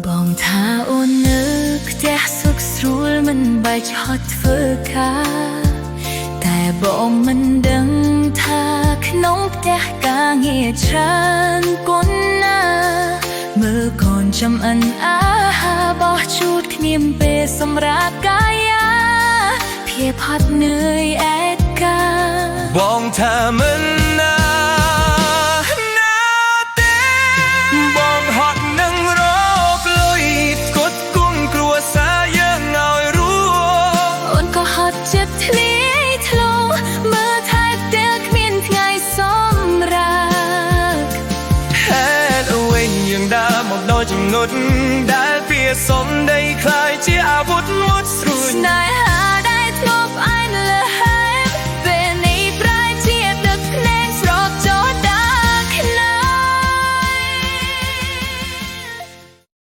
បងថាអូននៅផ្ទះសុខស្រួលមិនបាច់ហត់ធ្វើការតែបងមិនដឹងថាក្នុងផ្ទះការងារច្រើនគុណណាមើលកូនចំអិនអាហារបោះជូតគ្នាមពេលសម្រាប់កាយាភាពហត់នឿយឯកាបងថាមិនណាបងហត់នឹងរកលុយស្គត់គុំគ្រួសារយើងឲ្យរួមអូនក៏ហត់ចិត្តធ្លាយធ្លោមើលថែផ្ទះគ្មានថ្ងៃសម្រាប់ហេតុអ្វីយើងដើរមកដល់ចំណុចដែលពាក្យសំដីคล้ายជាអាវុធមុតស្រួយស្នេហាដែលធ្លាប់អែនលើ